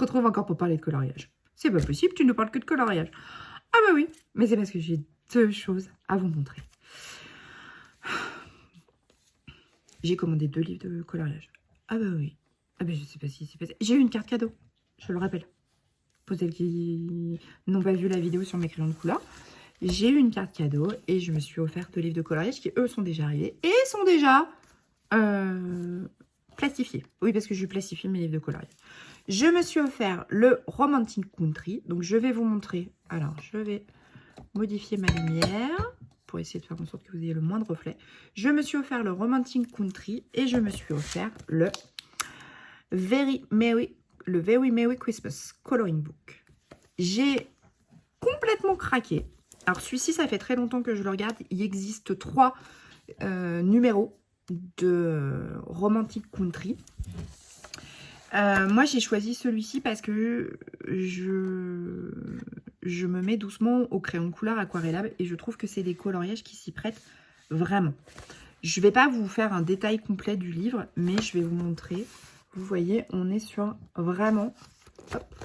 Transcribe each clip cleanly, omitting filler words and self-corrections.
retrouve encore pour parler de coloriage. C'est pas possible, tu ne parles que de coloriage. Ah bah oui, mais c'est parce que j'ai 2 choses à vous montrer. J'ai commandé 2 livres de coloriage. Ah bah oui. Ah bah je sais pas si c'est passé. J'ai eu une carte cadeau, je le rappelle. Pour celles qui n'ont pas vu la vidéo sur mes crayons de couleur. J'ai eu une carte cadeau et je me suis offert 2 livres de coloriage qui, eux, sont déjà arrivés et sont déjà plastifiés. Oui, parce que je plastifie mes livres de coloriage. Je me suis offert le Romantic Country. Donc, je vais vous montrer. Alors, je vais modifier ma lumière pour essayer de faire en sorte que vous ayez le moins de reflets. Je me suis offert le Romantic Country et je me suis offert le Very Merry Christmas Coloring Book. J'ai complètement craqué. Alors, celui-ci, ça fait très longtemps que je le regarde. Il existe 3 numéros de Romantic Country. Moi, j'ai choisi celui-ci parce que je me mets doucement au crayon de couleur aquarellable et je trouve que c'est des coloriages qui s'y prêtent vraiment. Je ne vais pas vous faire un détail complet du livre, mais je vais vous montrer. Vous voyez, on est sur vraiment... Hop,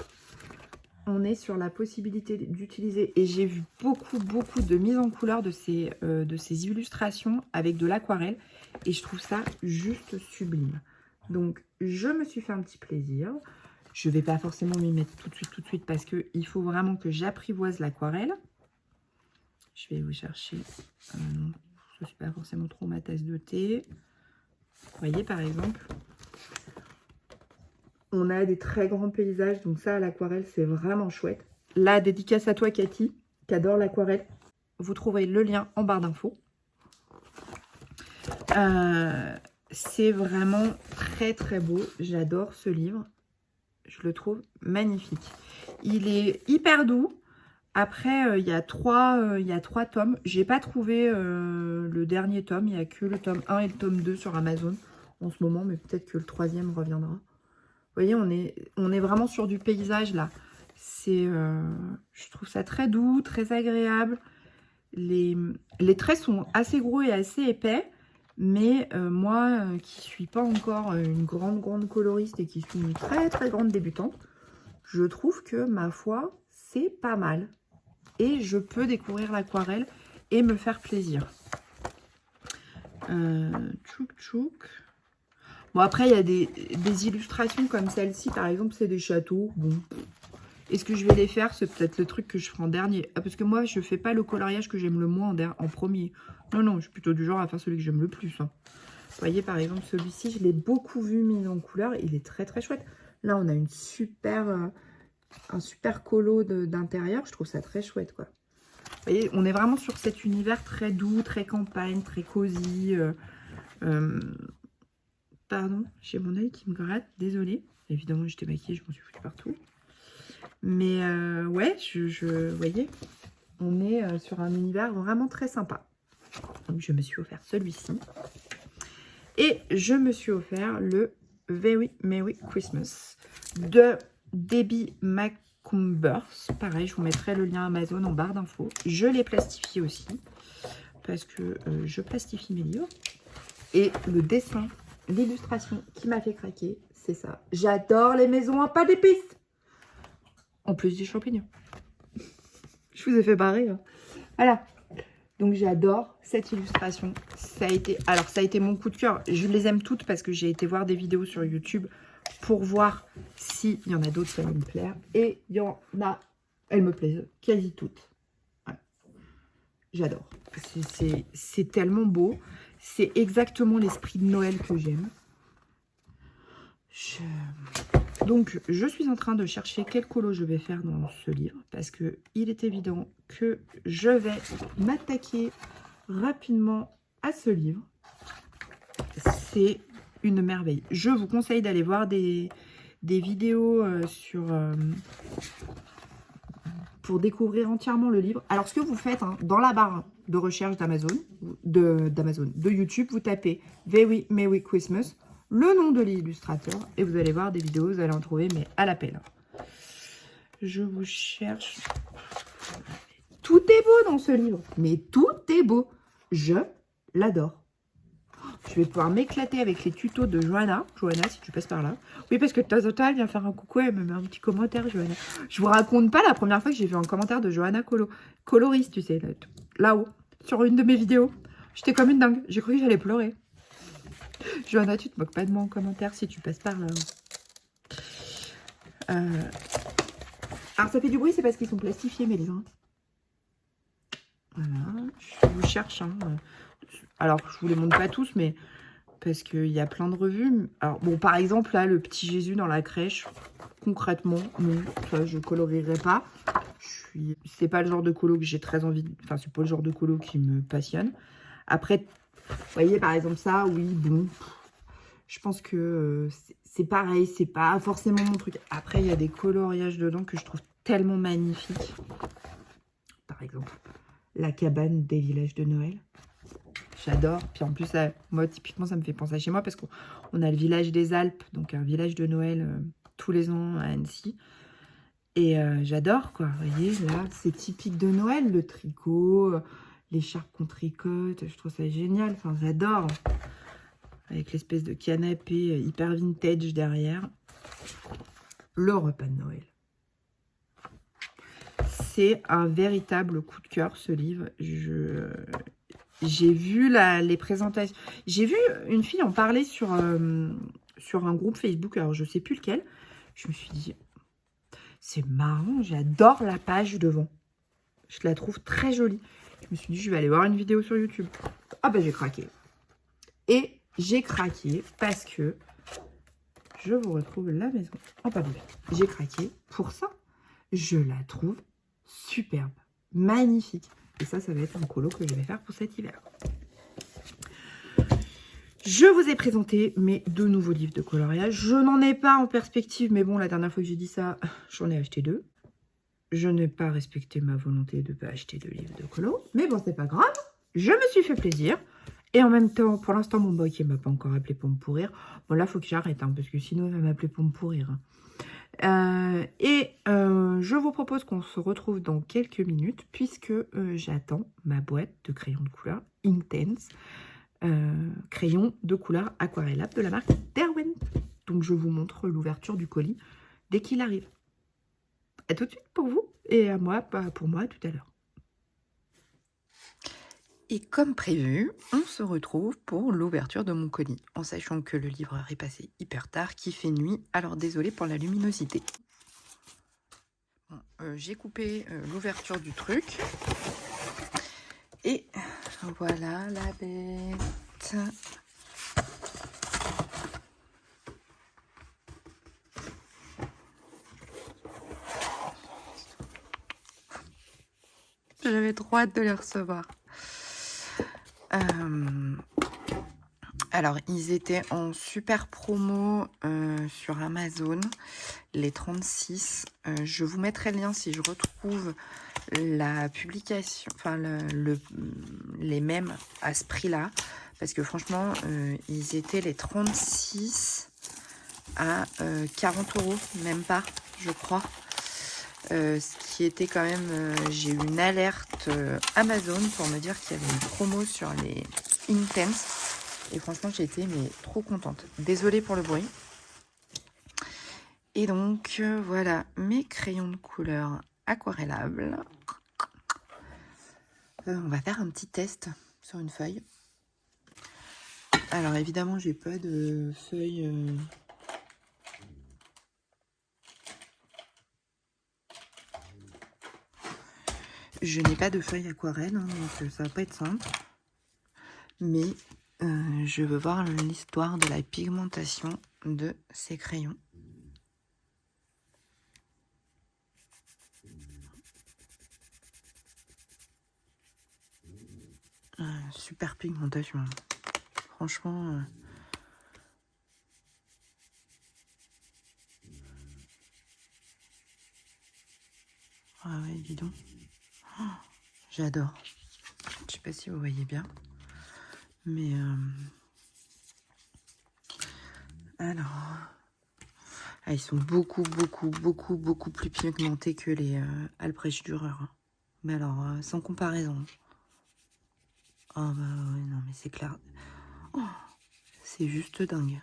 on est sur la possibilité d'utiliser, et j'ai vu beaucoup de mise en couleur de ces illustrations avec de l'aquarelle, et je trouve ça juste sublime. Donc, je me suis fait un petit plaisir. Je ne vais pas forcément m'y mettre tout de suite, parce qu'il faut vraiment que j'apprivoise l'aquarelle. Je vais vous chercher... non, je ne suis pas forcément trop ma tasse de thé. Vous voyez, par exemple... On a des très grands paysages, donc ça, à l'aquarelle, c'est vraiment chouette. Là, dédicace à toi, Cathy, qui adore l'aquarelle. Vous trouverez le lien en barre d'infos. C'est vraiment très beau. J'adore ce livre. Je le trouve magnifique. Il est hyper doux. Après, il y a 3 tomes. J'ai pas trouvé le dernier tome. Il n'y a que le tome 1 et le tome 2 sur Amazon en ce moment, mais peut-être que le 3e reviendra. Vous voyez, on est vraiment sur du paysage là. Je trouve ça très doux, très agréable. Les traits sont assez gros et assez épais. Mais moi, qui ne suis pas encore une grande coloriste et qui suis une très grande débutante, je trouve que, ma foi, c'est pas mal. Et je peux découvrir l'aquarelle et me faire plaisir. Tchouk. Bon, après, il y a des illustrations comme celle-ci, par exemple, c'est des châteaux. Bon, est-ce que je vais les faire? C'est peut-être le truc que je ferai en dernier. Ah, parce que moi, je fais pas le coloriage que j'aime le moins en premier. Non, je suis plutôt du genre à faire celui que j'aime le plus. Hein. Vous voyez, par exemple, celui-ci, je l'ai beaucoup vu mis en couleur. Il est très chouette. Là, on a un super colo d'intérieur. Je trouve ça très chouette, quoi. Vous voyez, on est vraiment sur cet univers très doux, très campagne, très cosy. Pardon, j'ai mon œil qui me gratte, désolée. Évidemment, j'étais maquillée, je m'en suis foutue partout. Mais ouais, vous voyez, on est sur un univers vraiment très sympa. Donc, je me suis offert celui-ci. Et je me suis offert le Very Merry Christmas de Debbie McCumbers. Pareil, je vous mettrai le lien Amazon en barre d'infos. Je l'ai plastifié aussi, parce que je plastifie mes livres. Et le dessin... L'illustration qui m'a fait craquer, c'est ça. J'adore les maisons à pas d'épices. En plus des champignons. Je vous ai fait barrer. Hein. Voilà. Donc j'adore cette illustration. Ça a été mon coup de cœur. Je les aime toutes parce que j'ai été voir des vidéos sur YouTube pour voir s'il y en a d'autres qui vont me plaire. Et il y en a, elles me plaisent quasi toutes. Voilà. J'adore. C'est tellement beau. C'est exactement l'esprit de Noël que j'aime. Donc, je suis en train de chercher quel colo je vais faire dans ce livre. Parce qu'il est évident que je vais m'attaquer rapidement à ce livre. C'est une merveille. Je vous conseille d'aller voir des vidéos pour découvrir entièrement le livre. Alors, ce que vous faites dans la barre de recherche de YouTube, vous tapez Very Merry Christmas, le nom de l'illustrateur, et vous allez voir des vidéos, vous allez en trouver, mais à l'appel. Je vous cherche. Tout est beau dans ce livre, mais tout est beau. Je l'adore. Je vais pouvoir m'éclater avec les tutos de Johanna. Johanna, si tu passes par là. Oui, parce que de temps en temps, elle vient faire un coucou, elle me met un petit commentaire, Johanna. Je vous raconte pas la première fois que j'ai vu un commentaire de Johanna coloriste, tu sais, là-haut, sur une de mes vidéos. J'étais comme une dingue. J'ai cru que j'allais pleurer. Johanna, tu te moques pas de moi en commentaire si tu passes par là. Alors, ça fait du bruit, c'est parce qu'ils sont plastifiés, mes livres. Voilà, je vous cherche. Hein. Alors, je vous les montre pas tous, mais parce qu'il y a plein de revues. Alors, bon, par exemple, là, le petit Jésus dans la crèche, concrètement, non, ça, je colorierai pas. C'est pas le genre de colo que j'ai très envie... Enfin, c'est pas le genre de colo qui me passionne. Après, vous voyez, par exemple, ça, oui, bon... Je pense que c'est pareil, c'est pas forcément mon truc. Après, il y a des coloriages dedans que je trouve tellement magnifiques. Par exemple, la cabane des villages de Noël. J'adore. Puis en plus, moi, typiquement, ça me fait penser à chez moi parce qu'on a le village des Alpes, donc un village de Noël tous les ans à Annecy. Et j'adore, quoi. Vous voyez, là, c'est typique de Noël, le tricot, les charpes qu'on tricote. Je trouve ça génial. Enfin, j'adore. Avec l'espèce de canapé hyper vintage derrière. Le repas de Noël. C'est un véritable coup de cœur, ce livre. J'ai vu les présentations. J'ai vu une fille en parler sur un groupe Facebook. Alors, je ne sais plus lequel. Je me suis dit, c'est marrant. J'adore la page devant. Je la trouve très jolie. Je me suis dit, je vais aller voir une vidéo sur YouTube. Ah ben, j'ai craqué. Et j'ai craqué parce que je vous retrouve la maison en papier. J'ai craqué pour ça. Je la trouve superbe, magnifique. Et ça va être un colo que je vais faire pour cet hiver. Je vous ai présenté mes 2 nouveaux livres de coloriage. Je n'en ai pas en perspective, mais bon, la dernière fois que j'ai dit ça, j'en ai acheté 2. Je n'ai pas respecté ma volonté de ne pas acheter de livres de colo. Mais bon, c'est pas grave. Je me suis fait plaisir. Et en même temps, pour l'instant, mon boy qui ne m'a pas encore appelé pour me pourrir. Bon, là, il faut que j'arrête, hein, parce que sinon, il va m'appeler pour me pourrir. Je vous propose qu'on se retrouve dans quelques minutes, puisque j'attends ma boîte de crayons de couleur Inktense. Crayon de couleur aquarellable de la marque Derwent. Donc, je vous montre l'ouverture du colis dès qu'il arrive. À tout de suite pour vous et à moi, pour moi tout à l'heure. Et comme prévu, on se retrouve pour l'ouverture de mon colis, en sachant que le livreur est passé hyper tard, qu'il fait nuit, alors désolé pour la luminosité. Bon, j'ai coupé l'ouverture du truc. Et voilà la bête. J'avais trop hâte de les recevoir. Alors, ils étaient en super promo sur Amazon, les 36. Je vous mettrai le lien si je retrouve la publication, enfin les mêmes à ce prix-là. Parce que franchement, ils étaient les 36 à 40 €, même pas, je crois. Ce qui était quand même... j'ai eu une alerte Amazon pour me dire qu'il y avait une promo sur les Inktense. Et franchement, j'ai été trop contente. Désolée pour le bruit. Et donc, voilà mes crayons de couleur aquarellables. On va faire un petit test sur une feuille. Alors, évidemment, j'ai pas de feuille... Je n'ai pas de feuille aquarelle, hein, donc ça va pas être simple. Mais je veux voir l'histoire de la pigmentation de ces crayons. Super pigmentation. Franchement... Ah ouais, dis donc. Oh, j'adore. Je sais pas si vous voyez bien. Mais... Alors... Ah, ils sont beaucoup plus pigmentés que les Albrecht Dürer. Mais alors, sans comparaison. Oh bah ouais, non mais c'est clair. Oh, C'est juste dingue.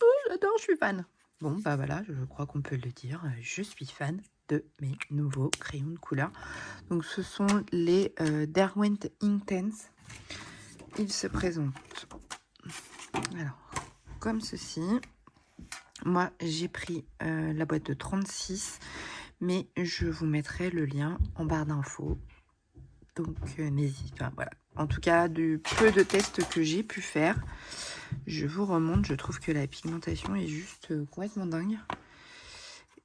Oh, j'adore, je suis fan. Bon, bah voilà, je crois qu'on peut le dire. Je suis fan de mes nouveaux crayons de couleur. Donc, ce sont les Derwent Intense. Ils se présentent alors comme ceci. Moi, j'ai pris la boîte de 36, mais je vous mettrai le lien en barre d'infos. Donc, n'hésitez pas. Voilà. En tout cas, du peu de tests que j'ai pu faire, je vous remonte. Je trouve que la pigmentation est juste complètement dingue.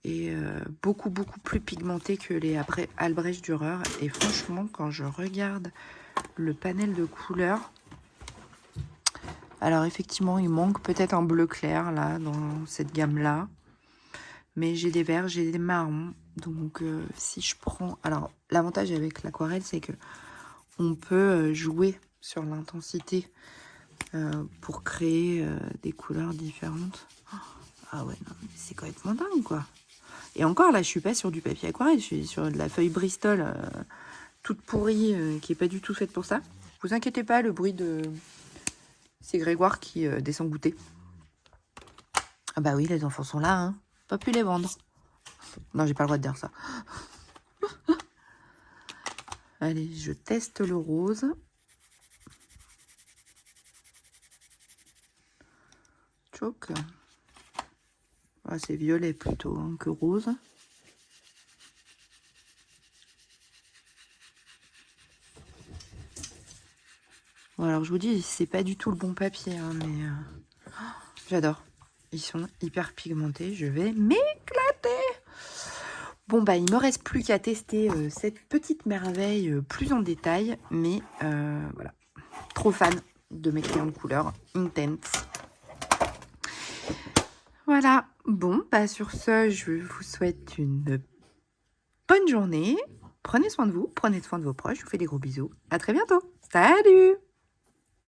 Et beaucoup plus pigmentée que les Albrecht Dürer. Et franchement, quand je regarde le panel de couleurs, alors effectivement, il manque peut-être un bleu clair là dans cette gamme-là. Mais j'ai des verts, j'ai des marrons. Donc si je prends... Alors l'avantage avec l'aquarelle, c'est que on peut jouer sur l'intensité pour créer des couleurs différentes. Ah ouais, non, c'est complètement dingue quoi. Et encore là, je suis pas sur du papier aquarelle, je suis sur de la feuille Bristol toute pourrie qui est pas du tout faite pour ça. Vous inquiétez pas, le bruit de... C'est Grégoire qui descend goûter. Ah bah oui, les enfants sont là, hein. Pas pu les vendre. Non, j'ai pas le droit de dire ça. Allez, je teste le rose. Choc. Ah, c'est violet plutôt hein, que rose. Bon, alors je vous dis, c'est pas du tout le bon papier, hein, mais j'adore. Ils sont hyper pigmentés. Je vais m'éclater. Bon, bah, il me reste plus qu'à tester cette petite merveille plus en détail. Mais voilà, trop fan de mes crayons de couleur Intense. Voilà. Bon, bah, sur ce, je vous souhaite une bonne journée. Prenez soin de vous, prenez soin de vos proches. Je vous fais des gros bisous. À très bientôt. Salut!